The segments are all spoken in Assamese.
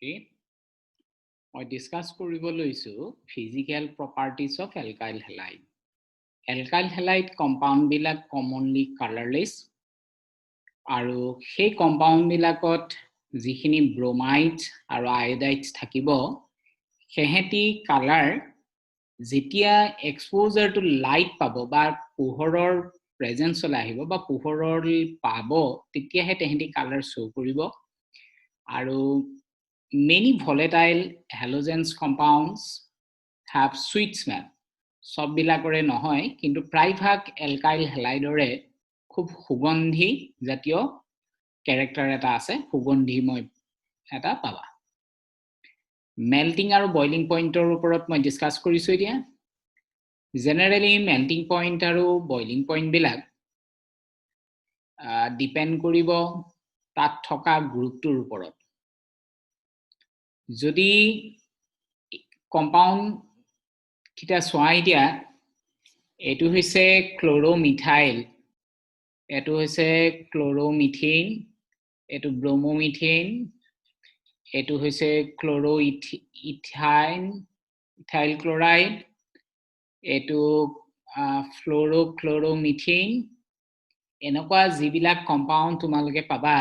Okay. I discuss physical properties of alkyl halide. Alkyl halide compound bilak commonly colorless. Aru he compound bilakot jikhini bromide aru iodide thakibo seheti color jetia exposure to light pabo ba pohoror presence ola ahibo ba pohoror pabo tetia he tehenti color show koribo. Aru many volatile halogens compounds have sweet smell. সব বিলাকৰে নহয় কিন্তু প্ৰায়ভাগ এলকাইল হেলাইডৰে খুব সুগন্ধি জাতীয় ক্যাৰেক্টাৰ এটা আছে সুগন্ধিময় এটা পাবা মেল্টিং আৰু বয়লিং পইণ্টৰ ওপৰত মই ডিসকাস কৰিছো এতিয়া জেনাৰেলি মেল্টিং পইণ্ট আৰু বয়লিং পইণ্ট বিলাক ডিপেন্ড কৰিব তাত থকা গ্ৰুপটোৰ ওপৰত যদি কম্পাউন্ড কিটা সোৱাই দিয়া এটো হৈছে ক্লোৰোমিথাইল এটো হৈছে ক্লোৰোমিথেন এটো ব্ৰোমোমিথেন এটো হৈছে ক্লোৰোইথাইন ইথাইল ক্লোৰাইড এটো ফ্লোৰোক্লোৰোমিথেন এনেকুৱা যিবিলাক কম্পাউন্ড তোমালোকে পাবা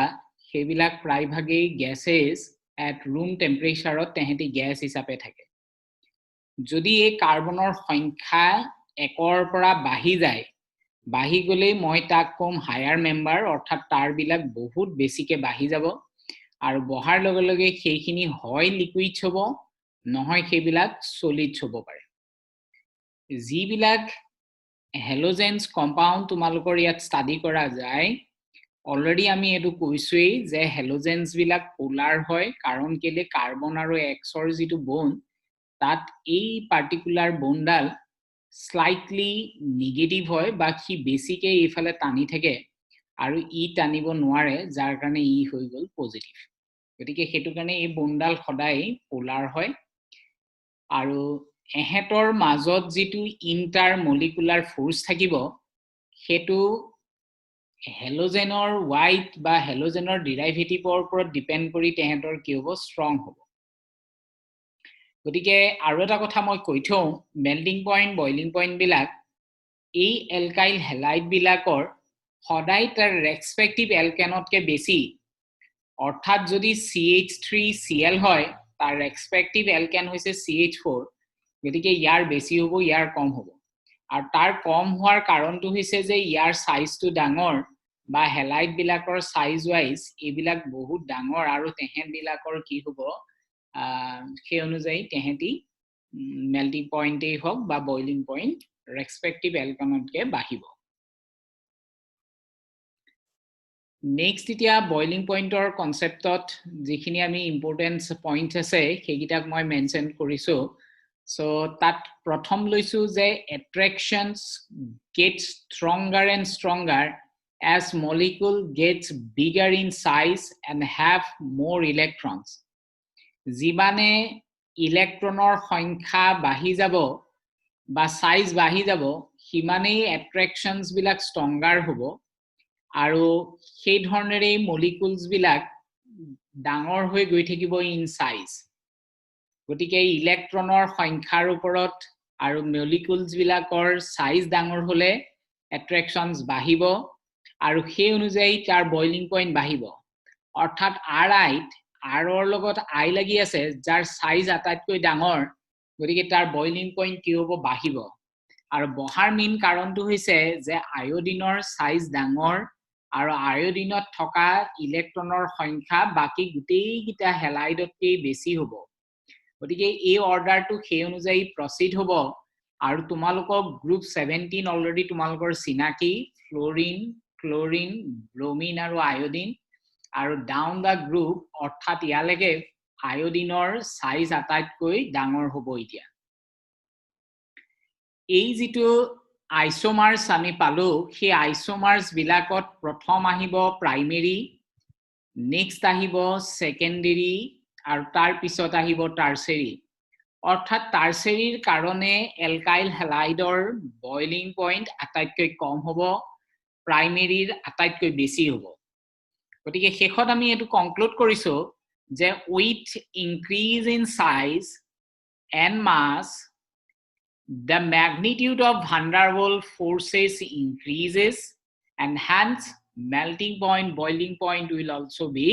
সেইবিলাক প্ৰায়ভাগেই গ্যাসেস at room temperature তেহেঁতি গ্যাস হিচাপে থাকে যদি এই কাৰ্বনৰ সংখ্যা একৰ পৰা বাঢ়ি যায় বাঢ়ি গলে মই তাক কম হায়াৰ মেম্বাৰ অৰ্থাৎ তাৰ বিলাক বহুত বেছিকে বাঢ়ি যাব আৰু বহাৰ লগে লগে সেইখিনি হয় লিকুইড হ'ব নহয় সেইবিলাক সলিড হ'ব পাৰে যিবিলাক হেলোজেন্স কম্পাউন্ড তোমালোকৰ ইয়াত ষ্টাডি কৰা যায় অলৰেডি আমি এটো কৈছোই যে হেলোজেন্স বিলাক পোলাৰ হয় কাৰণ কেলে কাৰ্বন আৰু এক্সৰ যিটো বন্ড তাত এই পাৰ্টিকুলাৰ বন্ডাল স্লাইটলি নেগেটিভ হয় বা কি বেছিকে ইফালে টানি থাকে আৰু ই টানিব নোৱাৰে যাৰ কাৰণে ই হৈ গল পজিটিভ গতিকে হেতু কাৰণে এই বন্ডাল সদায় পোলাৰ হয় আৰু এহেতৰ মাজত যিটো ইন্টাৰ মলিকুলাৰ ফোৰ্স থাকিব হেতু হেলোজেনৰ ওয়াইট বা হেলোজেনৰ ডেৰিভেটিভৰ ওপৰত ডিপেন্ড কৰি তেহেতৰ কি হ'ব ষ্ট্ৰং হ'ব গতিকে আৰু এটা কথা মই কৈ থওঁ মেল্টিং পইণ্ট বয়লিং পইণ্ট বিলাক এই এলকাইল হেলাইড বিলাকৰ সদায় তাৰ ৰেসপেক্টিভ এলকেনতকে বেছি অৰ্থাৎ যদি CH3Cl হয় তাৰ ৰেসপেক্টিভ এলকেন হৈছে CH4 গতিকে ইয়াৰ বেছি হ'ব ইয়াৰ কম হ'ব আৰু তাৰ কম হোৱাৰ কাৰণটো হৈছে যে ইয়াৰ সাইজটো ডাঙৰ বা হেলাইড বিলাকৰ সাইজ ওয়াইজ এইবিলাক বহুত ডাঙৰ আৰু তেহেন বিলাকৰ কি হ'ব সেই অনুযায়ী তেহেতি মেল্টিং পইণ্টেই হওক বা বয়লিং পইণ্ট ৰেসপেক্টিভ এলকেনতকে বাঢ়িব নেক্সট এতিয়া বয়লিং পইণ্টৰ কনসেপ্টত যিখিনি আমি ইম্পৰ্টেন্স পইণ্ট আছে সেইকিটাক মই মেনশন কৰিছো সো তাত প্ৰথম লৈছো যে attractions get stronger and stronger as molecule gets bigger in size and have more electrons জিবানে ইলেক্ট্ৰনৰ সংখ্যা বাঢ়ি যাব বা সাইজ বাঢ়ি যাব হিমানেই attractions বিলাক stronger হ'ব আৰু সেই ধৰণেৰে মলিকুলস বিলাক ডাঙৰ হৈ গৈ থাকিব ইন সাইজ গতিকে ইলেক্ট্ৰনৰ সংখ্যাৰ ওপৰত আৰু মলিকুলস বিলাকৰ সাইজ ডাঙৰ হলে attractions বাঢ়িব আৰু সেই অনুযায়ী তাৰ বয়লিং পইণ্ট বাঢ়িব অৰ্থাৎ Ri আৰৰ লগত আই লাগি আছে যাৰ সাইজ আটাইতকৈ ডাঙৰ গতিকে তাৰ বয়লিং পইণ্ট কি হ'ব বাঢ়িব আৰু বহাৰ মেইন কাৰণটো হৈছে যে আয়োডিনৰ সাইজ ডাঙৰ আৰু আয়োডিনত থকা ইলেক্ট্ৰনৰ সংখ্যা বাকি গুটেই কিটা হেলাইডতকৈ বেছি হ'ব গতিকে এই অৰ্ডাৰটো সেই অনুযায়ী প্ৰসিড হ'ব আৰু তোমালোকক গ্ৰুপ 17 অলৰেডি তোমালোকৰ চিনাকি ফ্লোৰিন ক্লোৰিন ব্ৰোমিন আৰু আয়োডিন আৰু ডাউন দা গ্ৰুপ অৰ্থাৎ ইয়ালৈকে আয়োডিনৰ সাইজ আটাইতকৈ ডাঙৰ হ'ব এতিয়া এই যিটো আইসোমাৰ্স আমি পালো সেই আইসোমাৰ্স বিলাকত প্ৰথম আহিব প্ৰাইমেৰী নেক্সট আহিব সেকেন্ডাৰী আৰু তাৰ পিছত আহিব টাৰসেৰী অৰ্থাৎ টাৰসেৰীৰ কাৰণে এলকাইল হেলাইডৰ বয়লিং পইণ্ট আটাইতকৈ কম হ'ব প্ৰাইমেৰীৰ আটাইতকৈ বেছি হ'ব গতিকে শেষত আমি এটো কনক্লুড কৰিছো যে with increase in size and mass, the magnitude of van der Waals forces increases, and hence melting point, boiling point will also be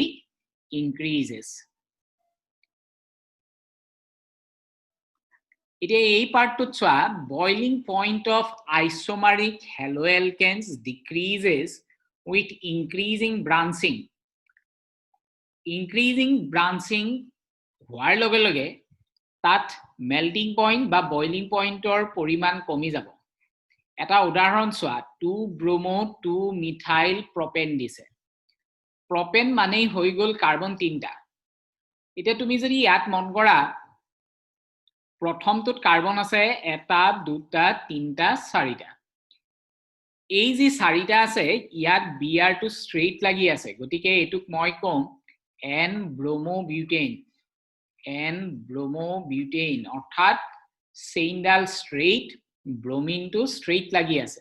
increases. এতিয়া এই পার্টটোত চোৱা boiling point of isomeric haloalkanes decreases with increasing branching. Increasing branching হোৱাৰ লগে লগে তাত melting point বা boiling pointer পৰিমাণ কমি যাব। এটা উদাহৰণ চোৱা 2-bromo 2-methyl propane দিছে। propane মানেই হৈ গ'ল কাৰ্বন 3টা। এতিয়া তুমি যদি ইয়াত মন কৰা প্ৰথমটোত কাৰ্বন আছে 1 2 3 4টা। এই যে 4টা আছে ইয়াত Br টো স্ট্ৰেইট লাগি আছে, গতিকে এটুক মই কম N-bromobutane, N-bromobutane অৰ্থাৎ চেইনডাল স্ট্ৰেইট, ব্ৰোমিন টো স্ট্ৰেইট লাগি আছে।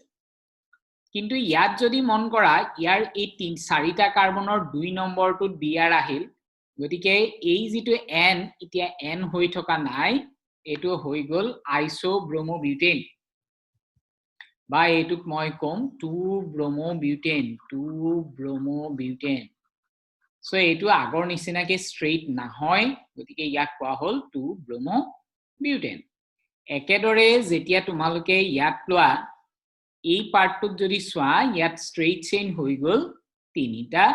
কিন্তু ইয়াত যদি মন কৰা ইয়াৰ এই 4টা কাৰ্বনৰ 2 নম্বৰটোত Br আহিল, গতিকে এই যেটো N এতিয়া N হৈ থকা নাই, এটো হৈ গল isobromobutane বা এটুক মই কম 2-bromobutane, 2-bromobutane। সো এটো আগৰ নিচিনাকে স্ট্ৰেইট নহয়, গতিকে ইয়াক কোৱা হল 2-bromobutane। একেদৰে যেতিয়া তোমালোকে ইয়াত লোৱা এই পাৰ্টটোত যদি চোৱা ইয়াত স্ট্ৰেইট চেইন হৈ গল 3টা,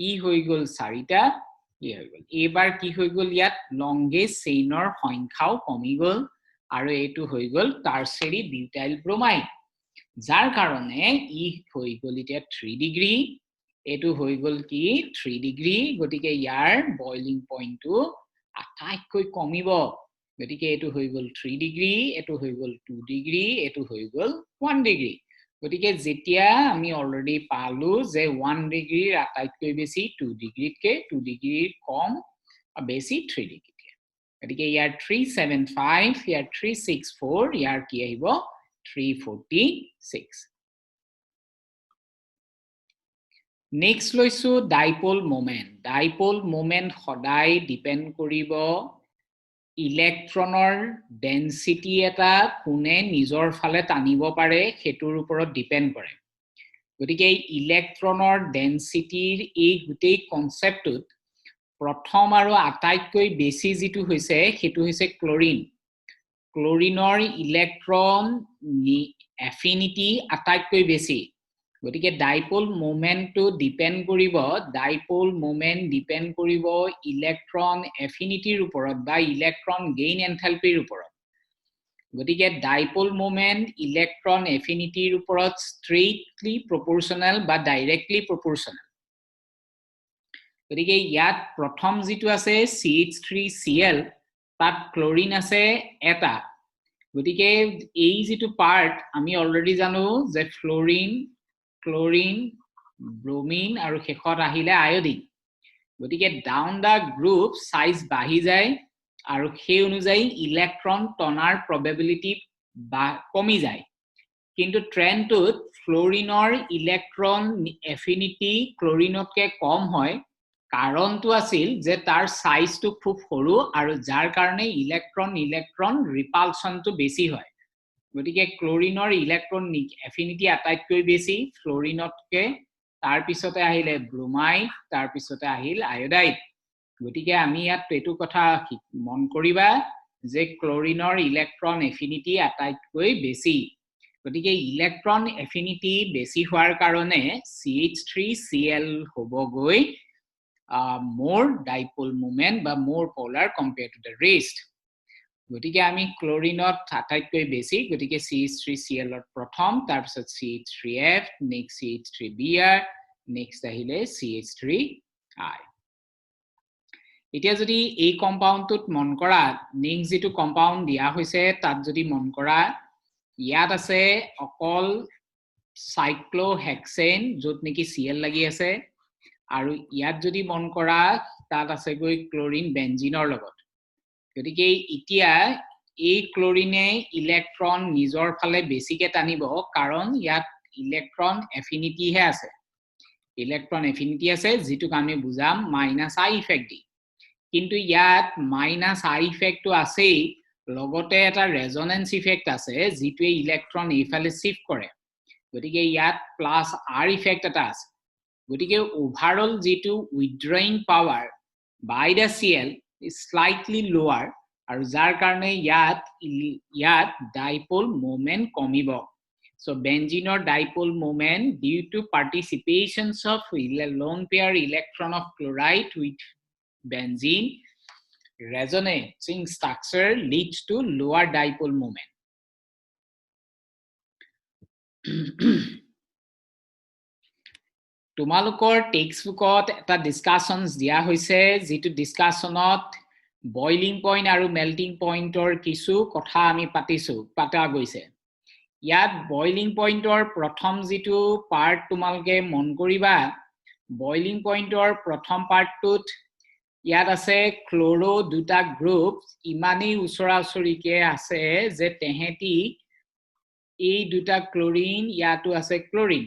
ই হৈ গল 4টা, ই হৈ গল। এবাৰ কি হৈ গল ইয়াত লংগেষ্ট চেইনৰ সংখ্যাও কমি গল আৰু এটো হৈ গল টাৰ্চিয়াৰি বিউটাইল ব্ৰোমাইড, যাৰ কাৰণে ই হৈ গল এতিয়া 3 ডিগ্ৰী, এটো হৈ গল কি 3 ডিগ্ৰী, গতিকে ইয়াৰ বয়লিং পইণ্টটো আটাইতকৈ কমিব, গতিকে এটো হৈ গল 3 ডিগ্ৰী, এটো হৈ গল 2 ডিগ্ৰী, এটো হৈ গল 1 ডিগ্ৰী। গতিকে যেতিয়া আমি অলৰেডি পালো যে 1 ডিগ্ৰীৰ আটাইতকৈ বেছি 2 ডিগ্ৰীতকে 2 ডিগ্ৰীৰ কম বেছি 3 ডিগ্ৰী। গতিকে ইয়াৰ 375, ইয়াৰ 364, ইয়াৰ কি আহিব 346। নেক্সট লৈছো ডাইপোল মোমেন্ট। ডাইপোল মোমেন্ট সদায় ডিপেন্ড কৰিব ইলেক্ট্ৰনৰ ডেন্সিটি এটা কোনে নিজৰ ফালে টানিব পাৰে সেটোৰ ওপৰত ডিপেন্ড কৰে। গতিকে ইলেক্ট্ৰনৰ ডেন্সিটিৰ এই গুটেই কনসেপ্টত প্ৰথম আৰু আটাইতকৈ বেছি যেটো হৈছে সেটো হৈছে ক্লোৰিন। ক্লোৰিনৰ ইলেক্ট্ৰন এফিনিটি আটাইতকৈ বেছি, গতিকে ডাইপোল মোমেন্টটো ডিপেন্ড কৰিব, ডাইপোল মোমেন্ট ডিপেন্ড কৰিব ইলেক্ট্ৰন এফিনিটিৰ ওপৰত বা ইলেক্ট্ৰন গেইন এনথালপিৰ ওপৰত। গতিকে ডাইপোল মোমেন্ট ইলেক্ট্ৰন এফিনিটিৰ ওপৰত স্ট্ৰেইটলি প্ৰপোৰ্শনাল বা ডাইৰেক্টলি প্ৰপোৰ্শনাল। গতিকে ইয়াত প্ৰথম যেটো আছে CH3Cl, তাত ক্লোৰিন আছে এটা, গতিকে এই যেটো পাৰ্ট আমি অলৰেডি জানো যে ফ্লোৰিন, ক্লোৰিন, ব্ৰোমিন আৰু শেষত আহিলে আয়োডিন। গতিকে ডাউন দা গ্ৰুপ সাইজ বাঢ়ি যায় আৰু সেই অনুযায়ী ইলেক্ট্ৰন টনাৰ প্ৰবেবিলিটি বা কমি যায়। কিন্তু ট্ৰেন্ডটোত ফ্লোৰিনৰ ইলেক্ট্ৰন এফিনিটি ক্লোৰিনতকৈ কম হয়, কাৰণটো আছিল যে তাৰ সাইজটো খুব সৰু আৰু যাৰ কাৰণে ইলেক্ট্ৰন ৰিপালশনটো বেছি হয়। গতিকে ক্লোৰিনৰ ইলেক্ট্ৰন এফিনিটি আটাইতকৈ বেছি ফ্লোৰিনতকৈ, তাৰ পিছতে আহিলে ব্ৰোমাইড, তাৰ পিছতে আহিল আয়োডাইড। গতিকে আমি ইয়াত এটো কথা মন কৰিবা যে ক্লোৰিনৰ ইলেক্ট্ৰন এফিনিটি আটাইতকৈ বেছি। গতিকে ইলেক্ট্ৰন এফিনিটি বেছি হোৱাৰ কাৰণে CH3Cl হ'বগৈ more dipole moment বা more polar compared to the rest। গতিকে আমি ক্লোৰিনত আটাইতকৈ বেছি, গতিকে CH3Cl প্ৰথম, তাৰ পিছত CH3F, নেক্সট CH3Br, নেক্সট আহিলে CH3I। এতিয়া যদি এই কম্পাউণ্ডটোত মন কৰা নেক্সট যেটো কম্পাউণ্ড দিয়া হৈছে তাত যদি মন কৰা ইয়াত আছে অকল সাইক্লোহেক্সেন য'ত নেকি Cl লাগি আছে, আৰু ইয়াত যদি মন কৰা তাত আছে গৈ ক্লোৰিন বেনজিনৰ লগত। গতিকে এতিয়া এই ক্লোৰিনে ইলেক্ট্ৰন নিজৰ ফালে বেছিকে টানিব, কাৰণ ইয়াত ইলেক্ট্ৰন এফিনিটি হে আছে, ইলেক্ট্ৰন এফিনিটি আছে যেটোক আমি বুজাম -I ইফেক্ট দি। কিন্তু ইয়াত মাইনাস আই ইফেক্টটো আছেই লগতে এটা ৰেজনেন্স ইফেক্ট আছে যিটোৱে ইলেক্ট্ৰন এইফালে শিফট কৰে গতিকে ইয়াত প্লাস আৰ ইফেক্ট এটা আছে গতিকে ওভাৰঅল যিটো withdrawing power by the Cl is slightly lower আৰু যাৰ কাৰণে ইয়াত ডাইপোল মোমেন্ট কমিব so benzene dipole moment due to participations of lone pair electron of chloride with benzene resonating structure leads to lower dipole moment তোমালোকৰ টেক্সটবুকত এটা ডিসকাশনস দিয়া হৈছে যেটো ডিসকাশনত বয়লিং পইণ্ট আৰু মেল্টিং পইণ্টৰ কিছু কথা আমি পাতা গৈছে ইয়াত বয়লিং পইণ্টৰ প্ৰথম যেটো পাৰ্ট তোমালোকে মন কৰিবা বয়লিং পইণ্টৰ প্ৰথম পাৰ্টটোত ইয়াত আছে ক্লোৰো দুটা গ্ৰুপ ইমানেই উচৰাউচৰিকে আছে যে তেহেতি এই দুটা ক্লোৰিন ইয়াতো আছে ক্লোৰিন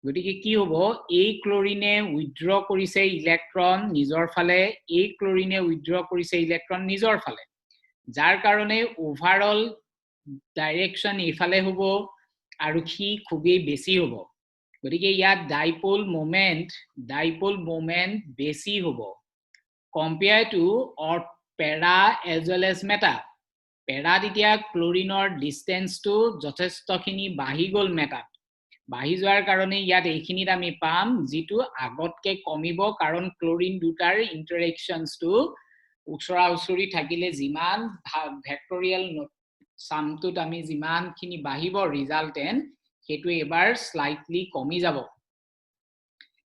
গতিকে কি হ'ব এই ক্লোৰিনে উইথড্ৰ কৰিছে ইলেক্ট্ৰন নিজৰ ফালে এই ক্লোৰিনে উইথড্ৰ কৰিছে ইলেক্ট্ৰন নিজৰ ফালে যাৰ কাৰণে ওভাৰঅল ডাইৰেকশন ইফালে হ'ব আৰু কি খুবেই বেছি হ'ব গতিকে ইয়াত ডাইপোল মোমেন্ট বেছি হ'ব compare to or para as well as meta para এতিয়া ক্লোৰিনৰ ডিসটেন্সটো যথেষ্টখিনি বাঢ়ি গল মেটা বাঢ়ি যোৱাৰ কাৰণে ইয়াত এইখিনিত আমি পাম যেটো আগতকে কমিব কাৰণ ক্লোৰিন দুটাৰ ইন্টাৰেকশনছটো উচৰা-উচৰি থাকিলে যিমান ভেক্টৰিয়েল সামটোত আমি যিমানখিনি বাঢ়িব ৰিজাল্টেন্ট হেতু এবাৰ স্লাইটলি কমি যাব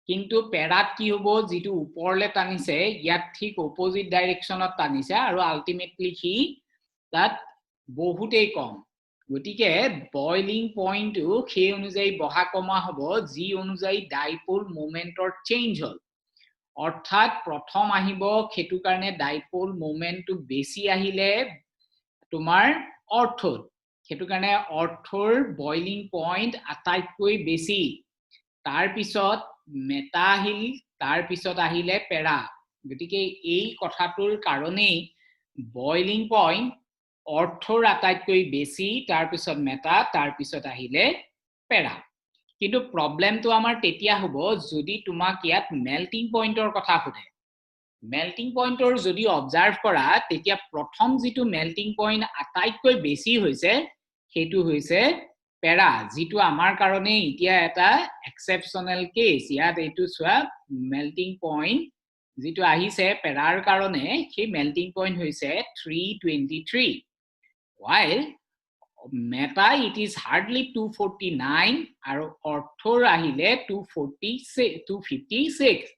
কিন্তু পেৰাত কি হ'ব যেটো ওপৰলে টানিছে ইয়াত ঠিক অপোজিট ডাইৰেকশনত টানিছে আৰু আলটিমেটলি কি তাত বহুতেই কম গতিকে বয়লিং পইণ্টটো সেই অনুযায়ী বহা কমা হ'ব যি অনুযায়ী ডাইপোল মোমেন্টৰ চেঞ্জ হল অৰ্থাৎ প্ৰথম আহিব হেতু কাৰণে ডাইপোল মোমেন্টটো বেছি আহিলে তোমাৰ অৰ্থত হেতু কাৰণে অৰ্থৰ বয়লিং পইণ্ট আটাইতকৈ বেছি তাৰ পিছত মেটা আহিল তাৰ পিছত আহিলে পেৰা গতিকে এই কথাটোৰ কাৰণেই বয়লিং পইণ্ট অৰ্থৰ আটাইতকৈ বেছি তাৰ পিছত মেটা তাৰ পিছত আহিলে পেৰা কিন্তু প্ৰবলেমটো আমাৰ তেতিয়া হ'ব যদি তোমাক ইয়াত মেল্টিং পইণ্টৰ কথা সোধে মেল্টিং পইণ্টৰ যদি অবজাৰ্ভ কৰা তেতিয়া প্ৰথম যেটো মেল্টিং পইণ্ট আটাইতকৈ বেছি হৈছে হেতু হৈছে পেৰা যেটো আমাৰ কাৰণে এতিয়া এটা এক্সেপচনেল কেস ইয়াত এইটো সোৱা মেল্টিং পইণ্ট যেটো আহিছে পেৰাৰ কাৰণে সেই মেল্টিং পইণ্ট হৈছে 323 while meta it is hardly 249 আৰু অৰ্থৰ আহিলে 256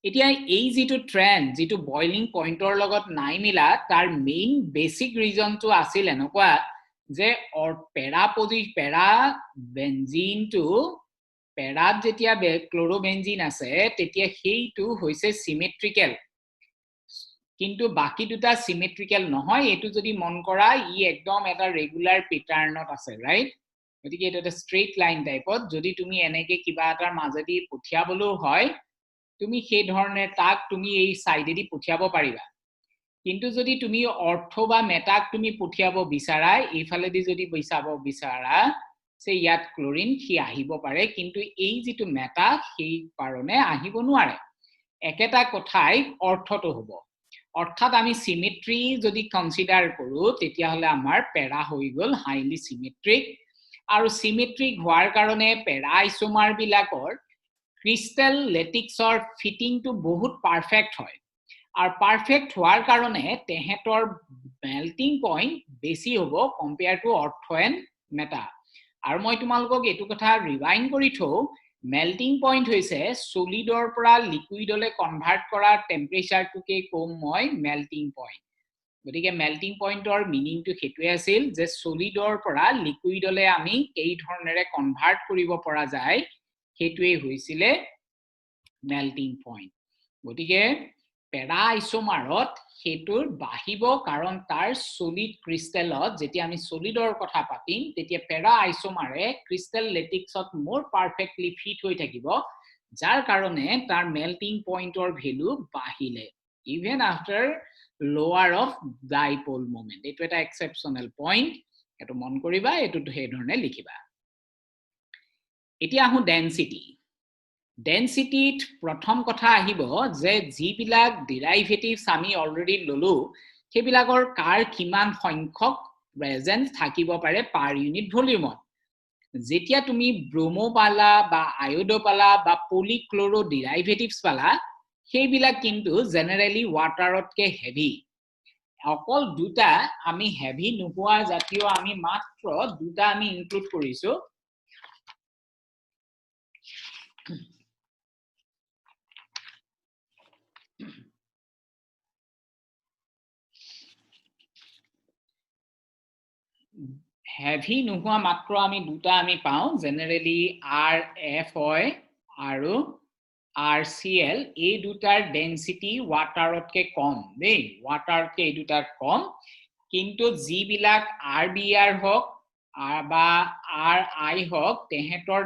এতিয়া এই যেটো ট্ৰেন্ড যেটো বয়লিং পইণ্টৰ লগত নাই মিলা তাৰ মেইন বেসিক ৰিজনটো আছিল এনেকুৱা যে পেৰা বেনজিনটো পেৰাত যেতিয়া ক্লোৰোবেনজিন আছে তেতিয়া সেইটো হৈছে সিমেট্ৰিক্যাল কিন্তু বাকি দুটা সিমেট্ৰিক্যাল নহয় এটো যদি মন কৰা ই একদম এটা ৰেগুলাৰ প্যাটাৰ্নত আছে ৰাইট গতিকে এটা স্ট্ৰেইট লাইন টাইপত যদি তুমি এনেকে কিবা এটাৰ মাজেদি পঠিয়াবলো হয় তুমি সেই ধৰণে তাক তুমি এই সাইডেদি পঠিয়াব পাৰিবা কিন্তু যদি তুমি অৰ্থ বা মেটাক তুমি পঠিয়াব বিচাৰা এইফালেদি যদি পঠিয়াব বিচাৰা সে ইয়াত ক্লোৰিন কি আহিব পাৰে কিন্তু এই যেটো মেটা সেই কাৰণে আহিব নোৱাৰে একেটা কথাই অৰ্থটো হ'ব অৰ্থাৎ আমি সিমেট্ৰি যদি কনসিডাৰ কৰো তেতিয়া হলে আমাৰ পেৰা হৈ গল হাইলি সিমেট্ৰিক আৰু সিমেট্ৰিক হোৱাৰ কাৰণে পেৰা আইসোমাৰ বিলাকৰ ক্ৰিস্টাল লেটিক্সৰ ফিটিংটো বহুত পাৰফেক্ট হয় আৰ পাৰফেক্ট হোৱাৰ কাৰণে তেহেতৰ মেল্টিং পইণ্ট বেছি হ'ব কম্পেয়াৰ টু অৰ্থ এন্ড মেটা আৰু মই তোমালোকক এটো কথা ৰিভাইন্ড কৰি থওঁ মেল্টিং পইণ্ট হৈছে সলিডৰ পৰা লিকুইডলে কনভাৰ্ট কৰা টেম্পাৰেচাৰটোকে কম মই মেল্টিং পইণ্ট গতিকে মেল্টিং পইণ্টৰ মিনিংটো হেতুৱে আছিল যে সলিডৰ পৰা লিকুইডলে আমি এই ধৰণেৰে কনভাৰ্ট কৰিব পৰা যায় হেতুৱে হৈছিলে মেল্টিং পইণ্ট গতিকে পেৰা আইসোমাৰত হেতুৰ বাহিব কাৰণ তাৰ সলিড ক্ৰিস্টালত যেতিয়া আমি সলিডৰ কথা পাতিম তেতিয়া পেৰা আইসোমাৰে ক্ৰিস্টাল লেটিক্সত মোৰ পাৰফেক্টলি ফিট হৈ থাকিব যাৰ কাৰণে তাৰ মেল্টিং পইণ্টৰ value বাহিলে even after lower of dipole moment. Etu eta exceptional point. Etu mon koriba, etu he dhorne likhiba. Etia ahu density. Density prothom kotha ahibo je jibilak derivatives ami already lolu hebilakor kar kiman সংখ্যক present থাকিব পাৰে per unit volume. যেতিয়া তুমি ব্রোমো পালা বা আয়োডো পালা বা পলিক্লোরো ডেরিভেটিভস পালা সেইবিলাক কিন্তু জেনারেলি ওয়াটারতকে হেভি অকল দুটা আমি হেভি নোহোৱা জাতীয় আমি মাত্ৰ দুটা আমি ইনক্লুড কৰিছো heavy নোহোৱা মাত্ৰ আমি দুটা আমি পাও জেনাৰেলি RF হয় আৰু RCl এই দুটাৰ ডেনসিটি ওয়াটাৰতকে কম দেই ওয়াটাৰতকে এই দুটাৰ কম কিন্তু জিবিলাক RBr হক বা RI হক তেহেতৰ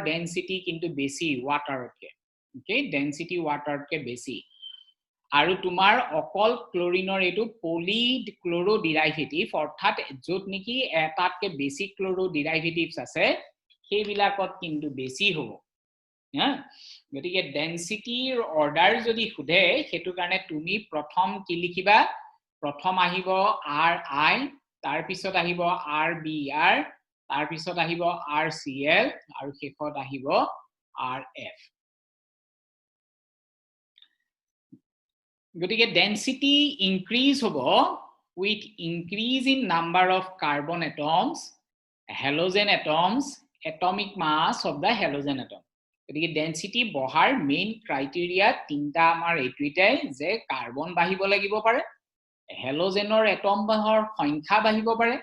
ডেনসিটি কিন্তু বেছি ওয়াটাৰতকে ওকে ডেনসিটি ওয়াটাৰতকে বেছি আৰু তোমাৰ অকল ক্লোৰিনৰ এটো পলিড ক্লোৰো ডেৰিভেটিভ অৰ্থাৎ যত নেকি এটাতকে বেছি ক্লোৰো ডেৰিভেটিভস আছে সেইবিলাকত কিন্তু বেছি হ'ব গতিকে ডেনসিটিৰ অৰ্ডাৰ যদি খুদে হেতু কাৰণে তুমি প্ৰথম কি লিখিবা প্ৰথম আহিব RI তাৰ পিছত আহিব RBr তাৰ পিছত আহিব RCl আৰু শেষত আহিব RF গতিকে density increase hobo with increase in number of carbon atoms halogen atoms atomic mass of the halogen atom গতিকে density বহাৰ main criteria তিনটা আমাৰ এটুইটাই যে কাৰ্বন বাহিব লাগিব পাৰে halogenৰ atom বহৰ সংখ্যা বাহিব পাৰে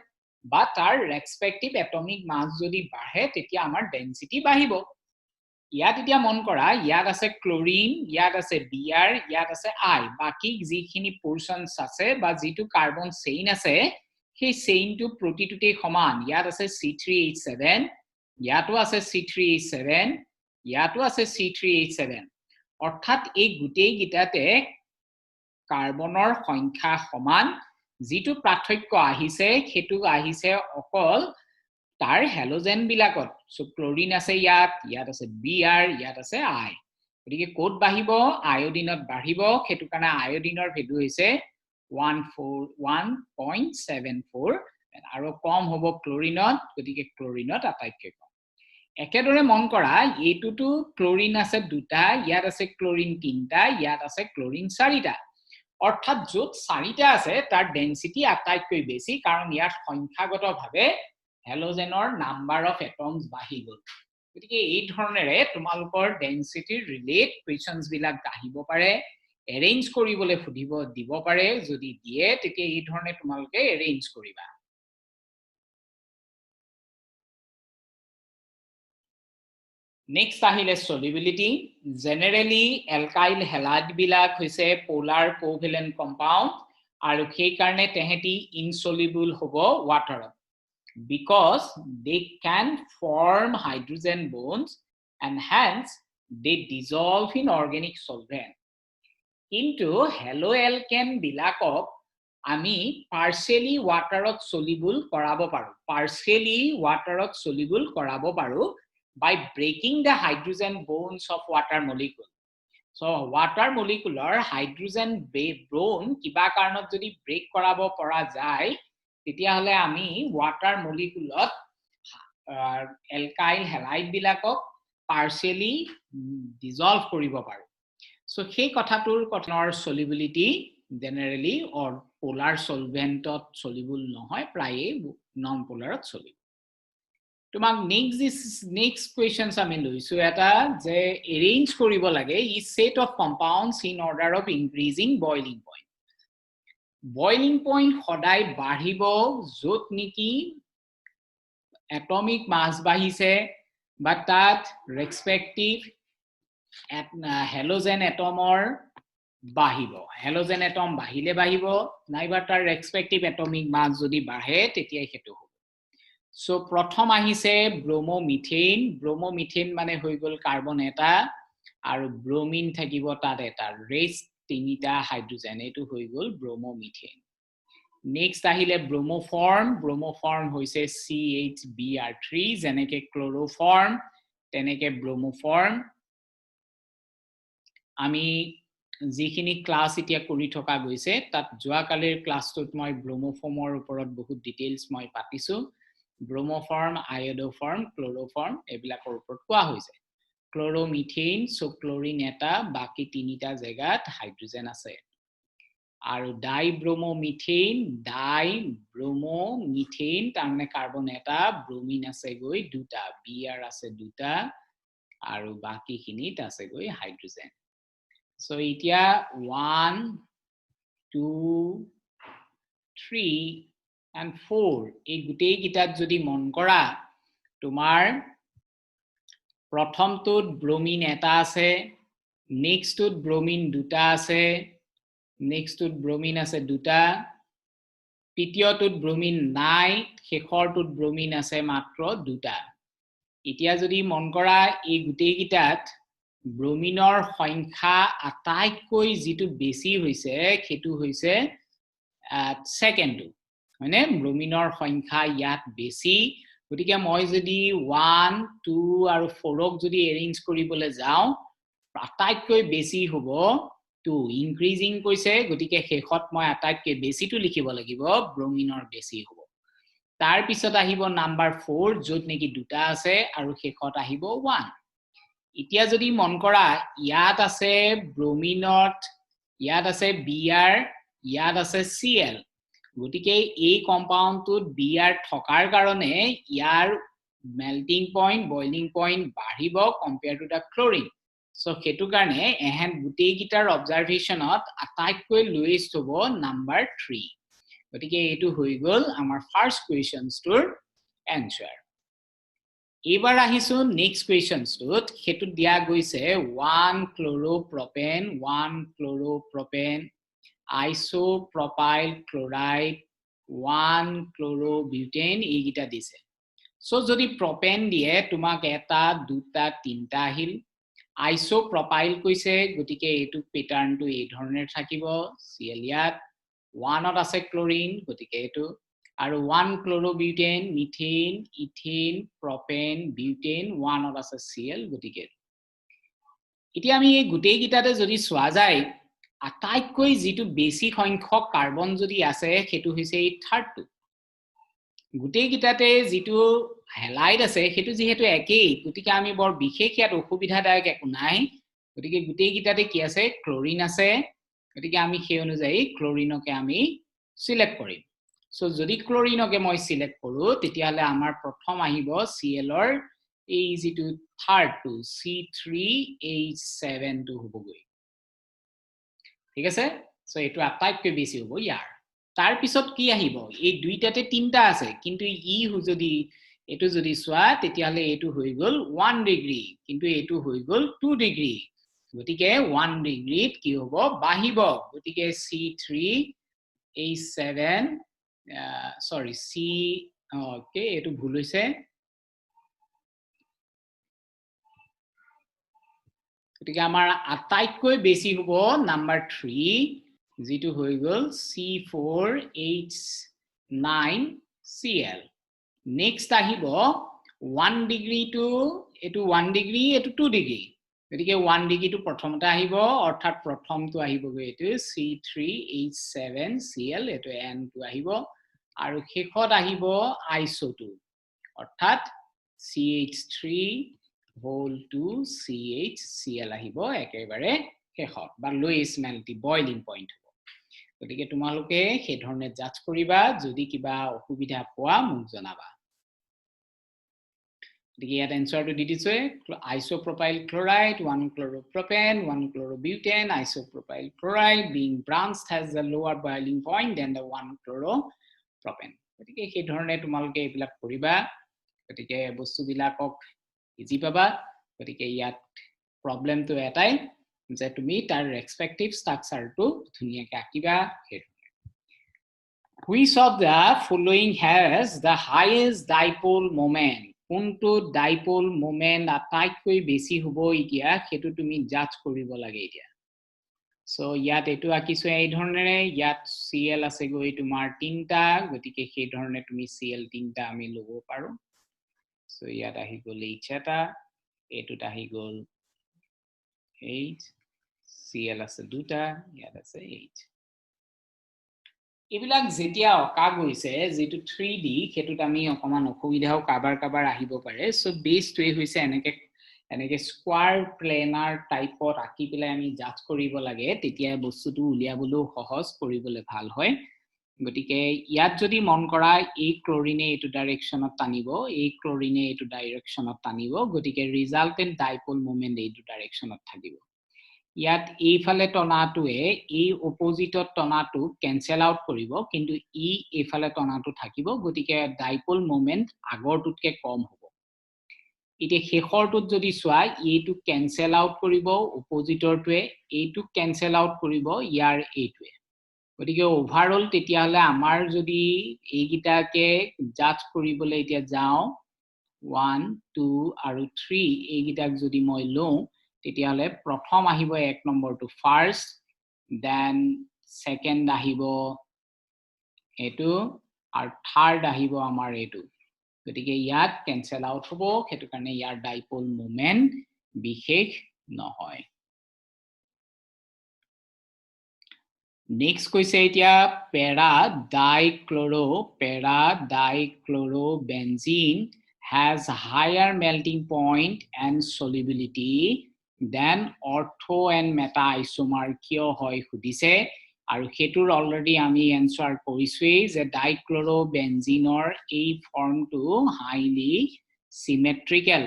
বা তাৰ respective atomic mass যদি বাঢ়ে তেতিয়া আমাৰ density বাহিব ইয়াত এতিয়া মন কৰা ইয়াত আছে ক্লোৰিন ইয়াত আছে Br ইয়াত আছে I বাকি যিখিনি পোৰশনস আছে বা যিটো কাৰ্বন চেইন আছে সেই চেইনটো প্ৰতিটোতে সমান ইয়াত আছে C3H7 ইয়াতো আছে C3H7 ইয়াতো আছে C3H7 অৰ্থাৎ এই গুটেই গিটাতে কাৰ্বনৰ সংখ্যা সমান যিটো পাৰ্থক্য আহিছে হেতু আহিছে অকল তাৰ হ্যালোজেন বিলাকত সো ক্লোৰিন আছে ইয়াত আছে Br ইয়াত আছে I গতিকে কোড বাহিব আয়োডিনত বাঢ়িব হেতু কাৰণে আয়োডিনৰ ভ্যালু হৈছে 141.74 আৰু কম হ'ব ক্লোৰিনত গতিকে ক্লোৰিনত আটাইতকৈ কম একেদৰে মন কৰা এইটোটো ক্লোৰিন আছে দুটা ইয়াত আছে ক্লোৰিন তিনটা ইয়াত আছে ক্লোৰিন চাৰিটা অৰ্থাৎ যত চাৰিটা আছে তাৰ ডেনসিটি আটাইতকৈ বেছি কাৰণ ইয়াৰ সংখ্যাগতভাৱে halogenor number of atoms বাহি গল গতিকে এই ধৰণেৰে তোমালোকৰ ডেনসিটি ৰিলেট কোৱেশ্চনস বিলাক আহিব পাৰে এৰেঞ্জ কৰিবলৈ ফুদিব দিব পাৰে যদি দিয়ে তেতিয়া এই ধৰণে তোমালোকে এৰেঞ্জ কৰিবা নেক্সট আহিলে solubility generally alkyl halide বিলাক হৈছে polar covalent compound আৰু সেই কাৰণে তেহেতি insoluble হ'ব waterত because they can form hydrogen bonds and hence they dissolve in organic solvent into haloalkane bilakok ami partially waterot soluble korabo paru by breaking the hydrogen bonds of water molecule so water molecular hydrogen bond kiba karanot jodi break korabo para jay তেতিয়া হলে আমি ওয়াটার মলিকুলত অ্যালকাইল হ্যালাইড বিলাকক পার্শিয়ালি ডিসলভ কৰিব পাৰো সো সেই কথাটোৰ কটনৰ সলিবিলিটি জেনাৰেলি অৰ পোলাৰ সলভেন্টত সলিবল নহয় প্ৰায়ে নন পোলাৰত সলিবল তোমাক নেক্সট কোৱেশ্চনস আমি লৈছো এটা যে এৰেঞ্জ কৰিব লাগে ই set of compounds in order of increasing boiling point boiling point সদায় বাঢ়িব যত নেকি atomic mass বাঢ়িছে বা তাত respective halogen atomৰ বাঢ়িব halogen atom বাঢ়িলে বাঢ়িব নাইবা তাৰ respective atomic mass যদি বাঢ়ে তেতিয়া হেতু হ'ব সো প্ৰথম আহিছে ব্ৰোমোমিথেন মানে হৈ গল কাৰ্বন এটা আৰু ব্ৰোমিন থাকিব তাত এটা ৰেষ্ট তিনিটা হাইড্ৰোজেন এটো হৈ গল ব্ৰোমোমিথেন নেক্সট আহিলে ব্ৰোমোফৰ্ম হৈছে CHBr3 যেনেকে ক্লোৰোফৰ্ম তেনেকে ব্ৰোমোফৰ্ম আমি যিখিনি ক্লাস এতিয়া কৰি থকা গৈছে তাত যোৱাকালিৰ ক্লাছটোত মই ব্ৰোমোফৰ্মৰ ওপৰত বহুত ডিটেইলছ মই পাতিছো ব্ৰোমোফৰ্ম আয়োডোফৰ্ম ক্লোৰোফৰ্ম এইবিলাকৰ ওপৰত কোৱা হৈছে ক্লোৰোমিথেন সো ক্লোৰিন এটা বাকি তিনিটা জায়গাত হাইড্ৰোজেন আছে আৰু ডাইব্ৰোমোমিথেন তাৰমানে কাৰ্বন এটা ব্ৰোমিন আছে গৈ দুটা Br আছে দুটা আৰু বাকিখিনিত আছে গৈ হাইড্ৰোজেন So itia 1, 2, 3 and 4 এই গুটেই গিটাত যদি মন কৰা তোমাৰ প্ৰথমটোত ব্ৰোমিন এটা আছে নেক্সটটোত ব্ৰোমিন দুটা আছে নেক্সটটোত ব্ৰোমিন আছে দুটা তৃতীয়টোত ব্ৰোমিন নাই শেষৰটোত ব্ৰোমিন আছে মাত্ৰ দুটা এতিয়া যদি মন কৰা এই গুটেই গিটাত ব্ৰোমিনৰ সংখ্যা আটাইতকৈ যেটো বেছি হৈছে খেতু হৈছে সেকেন্ডটো মানে ব্ৰোমিনৰ সংখ্যা ইয়াত বেছি গতিকে মই যদি 1 2 আৰু 4 ক যদি এৰেঞ্জ কৰিবলৈ যাও আটাইতকৈ বেছি হ'ব 2 ইনক্ৰিজিং কৈছে গতিকে শেষত মই আটাইতকৈ বেছিটো লিখিব লাগিব ব্ৰোমিনৰ বেছি হ'ব তাৰ পিছত আহিব নাম্বাৰ 4 যত নেকি দুটা আছে আৰু শেষত আহিব 1 ইতিয়া যদি মন কৰা ইয়াত আছে ব্ৰোমিনত ইয়াত আছে Br ইয়াত আছে Cl গতিকে এই কম্পাউন্ডটোত Br থকাৰ কাৰণে ইয়াৰ মেল্টিং পইণ্ট বয়লিং পইণ্ট বাঢ়িব compare to the chlorine so হেতু কাৰণে এহেন গুটেই গিটাৰ অবজাৰভেশনত আটাইতকৈ লোয়েষ্ট হ'ব নাম্বাৰ 3 গতিকে এটো হৈ গল আমাৰ ফাৰ্স্ট কোৱেশ্চনছটোৰ এনসাৰ এবাৰ আহিছো নেক্সট কোৱেশ্চনছটোত হেতু দিয়া গৈছে 1 ক্লোৰোপ্ৰপেন আইসোপ্ৰপাইল ক্লোৰাইড 1 ক্লোৰোবিউটেন এইগিটা দিছে সো যদি প্ৰপেন দিয়ে তোমাক এটা দুটা তিনটা আহিল আইসোপ্ৰপাইল কৈছে গতিকে এটো প্যাটাৰ্নটো এই ধৰণে থাকিব Cl ইয়াত 1 ত আছে ক্লোৰিন গতিকে এটো আৰু 1 ক্লোৰোবিউটেন মিথেন ইথেন প্ৰপেন বিউটেন 1 ত আছে Cl গতিকে এতিয়া আমি এই গুটেই গিটাতে যদি সোৱা যায় আটাইতকৈ যেটো বেছি সংখ্যক কাৰ্বন যদি আছে হেতু হৈছে এই থাৰ্ডটো গুটেই গিটাতে যেটো হেলাইড আছে হেতু যেহেতু একেই গতিকে আমি বৰ বিশেষ ইয়াত অসুবিধাদায়ক একো নাই গতিকে গুটেই গিটাতে কি আছে ক্লোৰিন আছে গতিকে আমি সেই অনুযায়ী ক্লোৰিনকে আমি সিলেক্ট কৰিম সো যদি ক্লোৰিনকে মই সিলেক্ট কৰো তেতিয়ালে আমাৰ প্ৰথম আহিব Cl ৰ এই যেটো থাৰ্ডটো C3H7 টো হ'বগৈ ঠিক আছে সো এটো আটাইতকৈ বেছি হ'ব ইয়াৰ তাৰ পিছত কি আহিব এই দুইটাতে তিনটা আছে কিন্তু ই যদি এটো যদি সোৱা তেতিয়ালে এটো হৈ গল 1 ডিগ্ৰী কিন্তু এটো হৈ গল 2 ডিগ্ৰী গতিকে 1 ডিগ্ৰীত কি হ'ব বাহিব গতিকে C3H7 sorry C okay এটো ভুল হৈছে গতিকে আমাৰ আটাইতকৈ বেছি হ'ব নাম্বাৰ 3 যেটো হৈ গল C4H9Cl নেক্সট আহিব 1 ডিগ্ৰী টু এটো 1 ডিগ্ৰী এটো 2 ডিগ্ৰী গতিকে 1 ডিগ্ৰী টু প্ৰথমতে আহিব অৰ্থাৎ প্ৰথমটো আহিব গৈ এটো C3H7Cl এটো N টো আহিব আৰু শেষত আহিব আইসোটো অৰ্থাৎ CH3 whole to CHCl আহিব একেবাৰে শেষত বা লোয়েষ্ট মেল্টি বয়লিং পইণ্ট হ'ব গতিকে তোমালোকে সেই ধৰণে যাচ কৰিবা যদি কিবা অসুবিধা পোৱা মোক জনাবা গতিকে ইয়াত এনসাৰটো দি দিছে আইসোপ্ৰপাইল chloride 1 chloropropane 1 chlorobutane isopropyl chloride being branched has the lower boiling point than the 1 chloropropane গতিকে সেই ধৰণে তোমালোকে এইবিলাক কৰিবা গতিকে বস্তুবিলাকক ইজি পাবা গতিকে ইয়াত প্ৰবলেমটো এটাই যে তুমি তাৰ ৰেসপেক্টিভ ষ্ট্ৰাকচাৰটো ধুনিয়াকৈ আঁকিবা Which of the following has the highest dipole moment কোনটো ডাইপোল মোমেন্ট আটাইতকৈ বেছি হ'ব এতিয়া হেতু তুমি জাজ কৰিব লাগে এতিয়া সো ইয়াত এটো আকিছো এই ধৰণেৰে ইয়াত Cl আছে গৈ তোমাৰ তিনটা গতিকে সেই ধৰণে তুমি Cl তিনটা আমি লব পাৰো সো ইয়াত আহি গল H এটা এটোত আহি গল H Cl আছে দুটা ইয়াত আছে H এবিলাক যেতিয়া অকা গৈছে যেটো 3D হেতুত আমি অকমান অসুবিধাও কাবাৰ আহিব পাৰে সো বেসটোৱে হৈছে এনেকে স্কয়াৰ প্লেনাৰ টাইপত আকি পেলাই আমি জাজ কৰিব লাগে তেতিয়া বস্তুটো উলিয়াবলৈ সহজ কৰিবলৈ ভাল হয় গতিকে ইয়াত যদি মন কৰা এই ক্লোৰিনে এটো ডাইৰেকশনত টানিব এই ক্লোৰিনে এটো ডাইৰেকশনত টানিব গতিকে ৰিজাল্টেন্ট ডাইপোল মোমেন্ট এইটো ডাইৰেকশনত থাকিব ইয়াত এইফালে টনাটোৱে এই অপোজিটত টনাটো কেনসেল আউট কৰিব কিন্তু ই এইফালে টনাটো থাকিব গতিকে ডাইপোল মোমেন্ট আগৰটোতকে কম হ'ব ইতে শেষৰটোত যদি সোৱা এইটো কেনসেল আউট কৰিব অপোজিটৰটোৱে এইটো কেনসেল আউট কৰিব ইয়াৰ এইটোৱে গতিকে ওভাৰঅল তেতিয়া হলে আমাৰ যদি এইগিটাকে জাজ কৰিবলৈ এতিয়া যাও 1 2 আৰু 3 এইগিটাক যদি মই লওঁ তেতিয়া হলে প্ৰথম আহিব এক নম্বৰটো ফাৰ্স্ট দেন সেকেন্ড আহিব এটো আৰু থাৰ্ড আহিব আমাৰ এটো গতিকে ইয়াত কেনসেল আউট হ'ব হেতু কাৰণে ইয়াৰ ডাইপোল মোমেন্ট বিশেষ নহয় নেক্সট কৈছে এতিয়া para dichlorobenzene has higher melting point and solubility than ortho and meta isomer কিয় হয় খুদিছে আৰু হেতুৰ অলৰেডি আমি আনসাৰ কৰিছোই যে ডাইক্লোৰোবেনজিনৰ এই ফৰ্মটো হাইলি সিমেট্ৰিক্যাল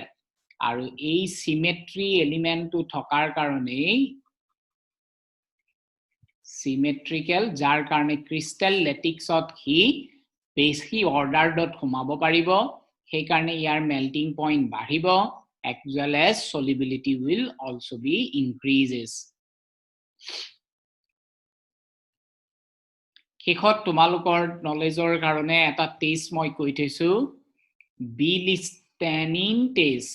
আৰু এই সিমেট্ৰি এলিমেন্টটো থকাৰ কাৰণে সিমেট্ৰিক্যাল যাৰ কাৰণে ক্ৰিস্টাল লেটিক্সত হি বেছি অৰ্ডাৰডত সোমাব পাৰিব সেই কাৰণে ইয়াৰ মেল্টিং পইণ্ট বাঢ়িব as well as solubility will also be increases শেষত তোমালোকৰ নলেজৰ কাৰণে এটা টেষ্ট মই কৈ থৈছো বিলিস্টেনিন টেষ্ট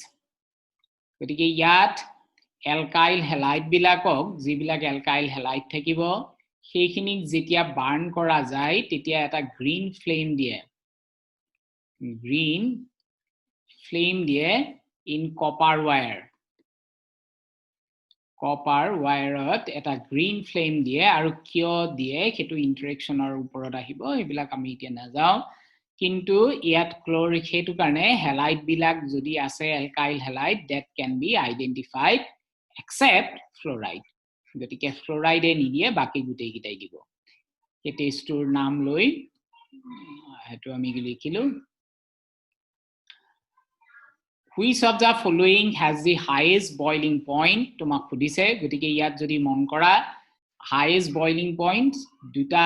গতিকে ইয়াত এলকাইল হেলাইড বিলাকক যিবিলাক এলকাইল হেলাইড থাকিব সেইখিনি যেতিয়া বাৰ্ন কৰা যায় তেতিয়া এটা গ্ৰীন ফ্লেম দিয়ে in copper wireত এটা গ্ৰীন ফ্লেম দিয়ে আৰু কিয় দিয়ে হেতু ইন্টাৰেকশনৰ ওপৰত আহিব এইবিলাক আমি এতিয়া নাযাও কিন্তু ইয়াত ক্লোৰিক হেতু কাৰণে হেলাইড বিলাক যদি আছে alkyl halide that can be identified except fluoride গতিকে ফ্লোৰাইডে নিদিয়ে বাকি গুটেই গিটাই দিব এই টেষ্টৰ নাম লৈ হেতু আমি লিখিলো Which of the following has the highest boiling point? তোমাক খুদিছে গতিকে ইয়াত যদি মন কৰা highest boiling point দুটা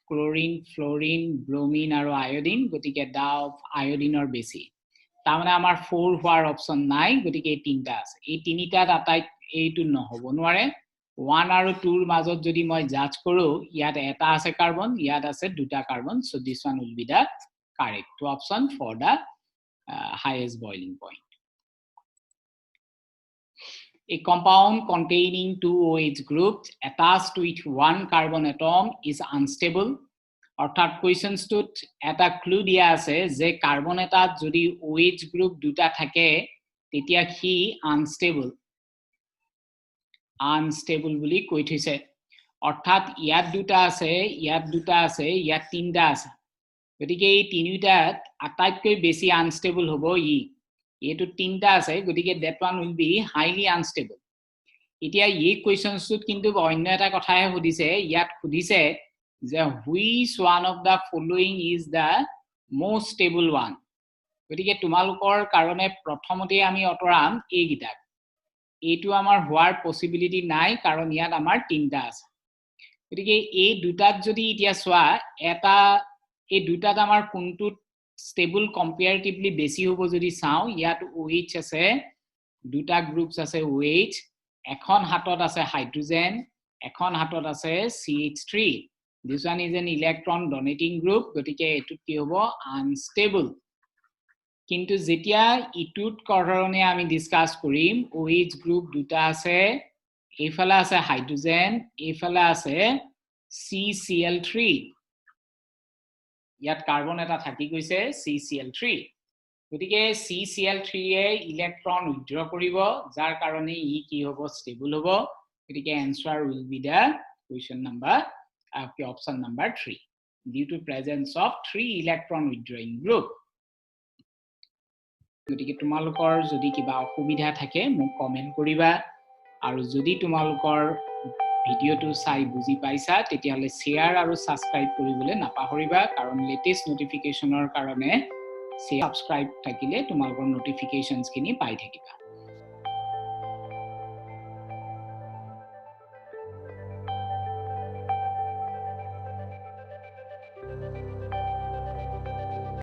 ক্লোৰিন ফ্লোৰিন ব্ৰোমিন আৰু আয়োডিন গতিকে দাও আয়োডিনৰ বেছি তাৰমানে আমাৰ 4 হোৱাৰ অপচন নাই গতিকে এই তিনটা আছে এই তিনিটা আটাই এইটো নহব নোৱাৰে 1 আৰু 2 ৰ মাজত যদি মই জাজ কৰো ইয়াত এটা আছে কাৰ্বন ইয়াত আছে দুটা carbon so this one will be the correct option for the highest boiling point A compound containing two OH groups attached with one carbon atom is unstable. অর্থাৎ কোয়েশ্চনস টুত এটা ক্লু দিয়া আছে যে কার্বন এটাত যদি OH গ্রুপ দুটা থাকে তেতিয়া কি আনস্টেবল বুলি কৈ থৈছে অর্থাৎ ইয়াত দুটা আছে ইয়াত তিনটা আছে গতিকে এই তিনিটাত আটাইতকৈ বেছি আনস্টেবল হ'ব এটো তিনটা আছে গতিকে that one will be highly unstable এতিয়া এই কোয়েশ্চনসত কিন্তু অন্য এটা কথাহে খুদিছে ইয়াত খুদিছে যে which one of the following is the most stable one গতিকে তোমালোকৰ কাৰণে প্ৰথমতে আমি অতৰাম এই গিটাক এইটো আমাৰ হোৱাৰ পসিবিলিটি নাই কাৰণ ইয়াত আমাৰ তিনটা আছে গতিকে এই দুটাত যদি এতিয়া সোৱা এটা এই দুটাত আমাৰ কোনটো stable comparatively বেছি হ'ব যদি চাও ইয়াত OH আছে দুটা গ্ৰুপস আছে OH এখন হাতত আছে হাইড্ৰোজেন এখন হাতত আছে CH3 this one is an electron donating group গতিকে এটো কি হ'ব unstable কিন্তু যেতিয়া ইটুত কাৰণে আমি ডিসকাস কৰিম OH গ্ৰুপ দুটা আছে এইফালে আছে হাইড্ৰোজেন এইফালে আছে CCl3 ইয়াত কাৰ্বন এটা থাকি গৈছে CCl3 গতিকে CCl3 এ ইলেক্ট্ৰন উইথড্ৰ কৰিব যাৰ কাৰণে ই কি হ'ব ষ্টেবল হ'ব গতিকে answer will be the question number option number 3 due to presence of 3 electron withdrawing group গতিকে তোমালোকৰ যদি কিবা অসুবিধা থাকে মোক কমেন্ট কৰিবা আৰু যদি তোমালোকৰ ভিডিওটো চাই বুজি পাইছা তেতিয়াহলে শেয়াৰ আৰু সাবস্ক্ৰাইব কৰিবলৈ নাপাহৰিবা কাৰণ লেটেষ্ট নোটিফিকেশনৰ কাৰণে সাবস্ক্ৰাইব থাকিলে তোমালোকৰ নোটিফিকেশনছ খিনি পাই থাকিবা